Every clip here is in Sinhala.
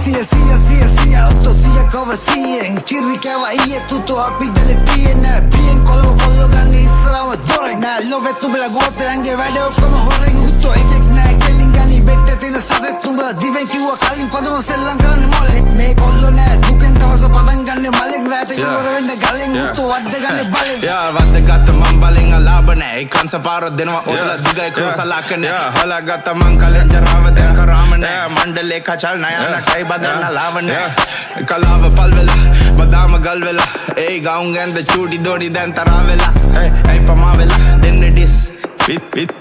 Sia otto sia kava sien Kirri kava iye tuto api dele piena Pien kollo ganni israwa doren Na lovet tubela gote ange vade okkama horen Utto ejek na kelin gani bette tina sadet tuba Diven kiwa kalin padama sellan karanne mole Me kollo na duken tawasa padan ganne malek rata iwara wenne galen utto wadde ganne balen Yeah wadde gatta man balen alaba ne Kansa paro denwa otla diga krosa lakane Hala gatta man kalen jarawa den karamane Mandale kachal nayana kai badana lavane Kalava palvela badama galvela Ei gaun ganda chudi dodi den taravela Ei pamavela denne dis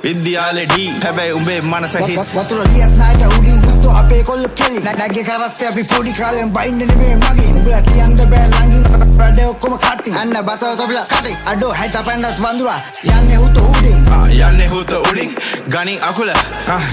විද්‍යාලේ ඩී හැබැයි උඹේ මනස හිස් වතුර ලියත් නායට උඩින් හුත්තු අපේ කොල්ල කෙලි නැග්ගේ කරත්තේ අපි පොඩි කාලෙන් බයින්නේ නෙමෙයි මගේ උඹලා කියන්න බෑ ළඟින් වැඩේ ඔක්කොම කටි අන්න බතව තොපලා කටි අඩෝ හැට පැන්නත් වඳුරා යන්නේ හුතු උඩින් යන්නේ හුතු උඩින් ගනි අකුල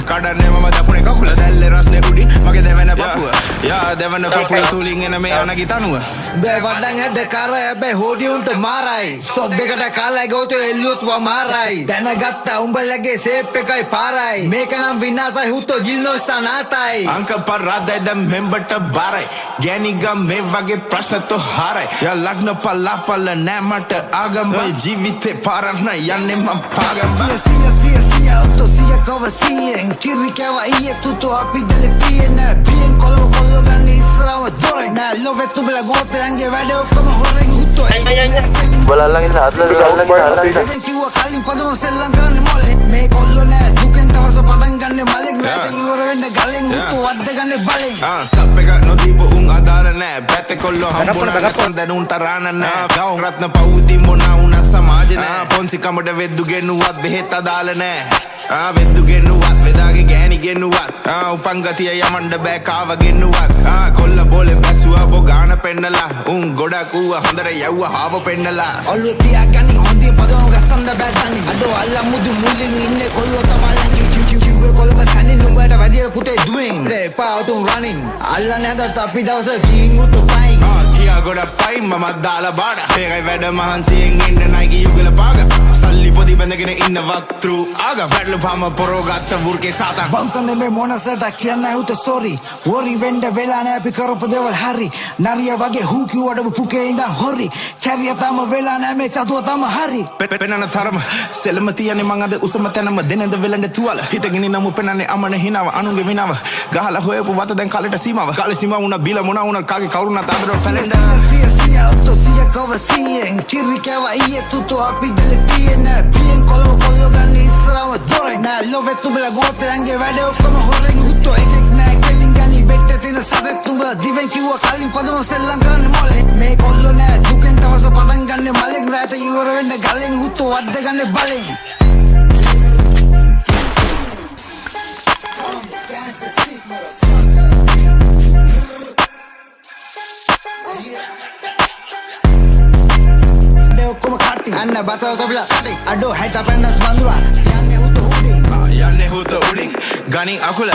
කඩන්නේ මම දකුණේ කකුල දැල්ලේ රස්නේ උඩින් මගේ දෙවන පපුව යා දෙවන පපුව තුලින් එන මේ අනගි තනුව බෑ වඩන් හැඩ කර හැබැයි හොඩි උන්ට මාරයි සොක් දෙකට කාලයි ගෝතේ එල්ලුවත් වමාරයි දැනගත් උඹලගේ සේප් එකයි පාරයි මේක නම් විනාසයි හුත්තෝ ජිල්නෝ සනාතයි අංක පරාදයි දැන් මෙම්බට බාරයි ගෑනි ගම් මේ වගේ ප්‍රශ්න තෝ හාරයි යා ලග්න පල්ලාපල නෑ මට ආගම ජීවිතේ පාරන්න යන්නේ මම පාගම sia otto sia kava sien Kirri kava iye tuto api dele piena Pien kollo ganni israwa doren Na lovet tubela gote ange vade okkama horen utto බලල්ලගෙන අල්ලගෙන Diven kiwa kalin padama sellan karanne mole Me kollo na duken tawasa padan ganne malek rata iwara wenne galen utto wadde ganne balen සප් එක නොදීපු උන් අදාළ නෑ බැත කොල්ලෝ හම්බුනා නැතන් දැනුන් තරාන නෑ ගවුන් රත්න පවුති මොනා වුණත් සමාජ නෑ පොන්සි කමඩ වෙද්දු ගෙන්නුවත් බෙහෙත් අදාළ නෑ වෙද්දු ගෙන්නුවත් වෙදාගේ ගෑණි ගෙන්නුවත් උපංගතිය යමණ්ඩ බෑ කාව ගෙන්නුවත් කොල්ල බෝලේ බැසුවා බොගාන පෙන්නලා උන් ගොඩක් ඌව හොඳට යව්ව හාව පෙන්නලා ඔල්ලු තියාගනි හොඳින් පදම ගස්සන්න බෑ තනි අඩෝ අල්ලා මුදු මුලින් ඉන්නේ කොල්ලෝ තමලන් කිව්වේ කොල්ලව සනින් නුඹට වැඩිය පුතේ දුවෙන් රේපා උතුම් රනින් අල්ලන්නේ හදත් අපි දවස ගිහින් උතු පයින් කියා ගොඩක් පයින් මම දාලා බාඩ ඒකයි වැඩ මහන්සියෙන් ඉන්න නයිකි යුගල පාග සල්ලි පොදි බැඳගෙන ඉන්න වක්තෘ ආග බැටලු පාම පොරෝ ගත්ත වුර්ගේ සාතන් බම්සන්නේ මේ මොනසට කියන්නේ උත සෝරි වොරි වෙන්න වෙලා නෑ අපි කරපු දේවල් හරි නරිය වගේ හූ කිව්වට පුකේ ඉඳන් හොරි කැරිය තම වෙලා නෑ මේ චතුව තම හරි පෙන්නන තරම සෙලම තියන්නේ මං අද උසම තැනම දෙනෙන්ද වෙලඳ තුවල හිතගෙන නම පෙන්නන්නේ අමන හිනව අනුගේ විනව ගහලා හොයපු වත දැන් කලට සීමාව කාලේ සීමාව උනා බිල මොනා උනා කාගේ කවුරුණත් අදර පැලෙන්න sia otto sia kava sien Kirri kava iye tuto api dele piena Pien kollo ganni israwa doren Na lovet tubela gote ange vade okkama horen utto ejek na kelin gani bette tina sadet tuba Diven kiwa kalin padama sellan karanne mole Me kollo na duken tawasa padan ganne malek rata iwara wenne galen utto wadde ganne balen අන්න බතව තොපලා කටි අඩෝ හැට පැන්නත් වඳුරා යන්නේ හුතු උඩින් යන්නේ හුතු උඩින් ගනි අකුල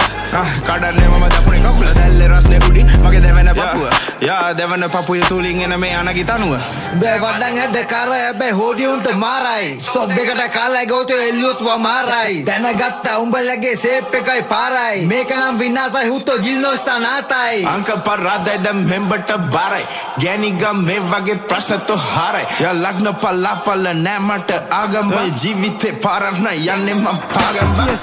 කඩන්නේ මම දකුණේ කකුල දැල්ලේ රස්නේ උඩින් මගේ දෙවන පපුව යා දෙවන පපුව තුලින් එන මේ අනගි තනුව බෑ වඩන් හැඩ කර හැබැයි හොඩි උන්ට මාරයි සොක් දෙකට කාලයි ගෝතේ එල්ලුවත් වමාරයි දැනගත්ත උඹලගේ සේප් එකයි පාරයි මේක නම් විනාසයි හුත්තෝ ජිල්නෝ සනාතයි අංක පරාදයි දැන් මෙම්බට බාරයි ගෑනි ගම් මේ වගේ ප්‍රශ්න තෝ හාරයි යා ලග්න පල්ලාපල නෑ මට ආගම ජීවිතේ පාරන්න යන්නේ මම පාගම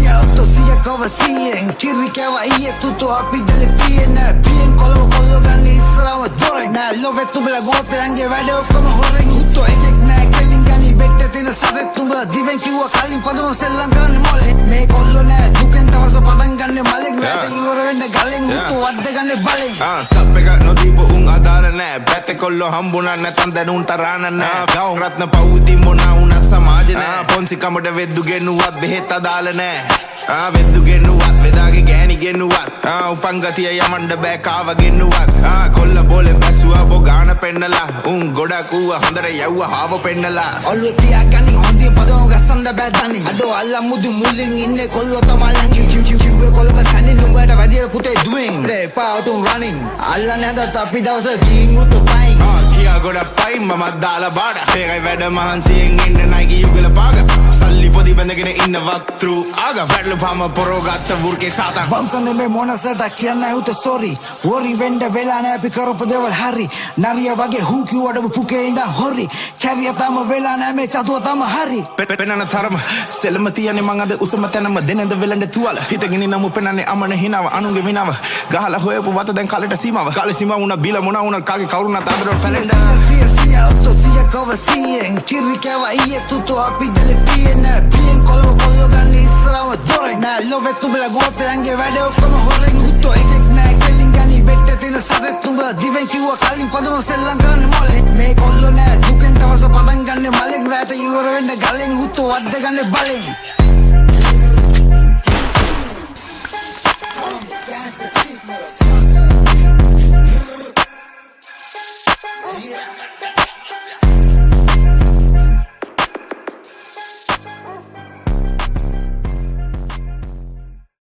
sia otto sia kava sien Kirri kava iye tuto api dele piena Pien kollo ganni israwa doren Na lovet tubela gote ange vade okkama horen utto ejek na kelin gani bette tina sadet tuba Diven kiwa kalin padama sellan karanne mole Me kollo na duken tawasa padan ganne malek rata iwara wenne galen utto wadde ganne balen සප් එක නොදීපු උන් අදාළ නෑ බැත කොල්ලෝ හම්බුනා නැතන් දැනුන් තරාන නෑ ගවුන් රත්න පවුති මොනා වුණත් සමාජ නෑ පොන්සි කමඩ වෙද්දු ගෙන්නුවත් බෙහෙත් අදාළ නෑ වෙද්දු ගෙන්නුවත් වෙදාගේ ගෑණි ගෙන්නුවත් උපංගතිය යමණ්ඩ බෑ කාව ගෙන්නුවත් කොල්ල බෝලේ බැසුවා බොගාන පෙන්නලා උන් ගොඩක් ඌව හොඳට යව්ව හාව පෙන්නලා ඔල්ලු තියාගනි හොඳින් පදම ගස්සන්න බෑ තනි අඩෝ අල්ලා මුදු මුලින් ඉන්නේ කොල්ලෝ තමලන් කිව්වේ කොල්ලව සනින් නුඹට වැඩිය පුතේ දුවෙන් රේපා උතුම් රනින් අල්ලන්නේ හදත් අපි දවස ගිහින් උතු පයින් කියා ගොඩක් පයින් මම දාලා බාඩ ඒකයි වැඩ මහන්සියෙන් ඉන්න නයිකි යුගල පාග සල්ලි පොදි බැඳගෙන ඉන්න වක්තෘ ආග වැටලු පාම පොරෝගත්ත වෘකෙක් සාතන් බංසන මේ මොනසට කියන්න ඇහුත සොරි හොරි වෙන්ඩ වෙලා නෑ අපි කරපු දෙවල් හරි නරිය වගේ හූ කිව්වට පුකේ ඉඳන් හොරි කැරිය තම වෙලා නෑ මේ චතුව තම හරි පෙනන තරම සෙල්ලම තියන්නේ මං අද උසම තැනම දෙනද වෙලඳ තුවල හිතගෙන නමු පෙනන්නේ අමන හිනාව අනුගේ විනාව ගහලා හොයපු වත දැන් කලට සීමාව කාලේ සීමාව වුණා බීලා මොනා වුණා කාගේ කවුරුණත් අදරෝ පැලෙන්ඩ Autosia kova sien Kiri keva iye tutu api dele piena Pien kollo ganni israva doren Nää love tubela goote ange väde okkoma horen Hutto ekek nää kellin gani vette tina sadet tuba Diven kiwa kalin paduma sellan karanne mole Me kollo nää duken tavasa padan ganne malen Rata iwara wende galen hutto wadde ganne balen Yeah.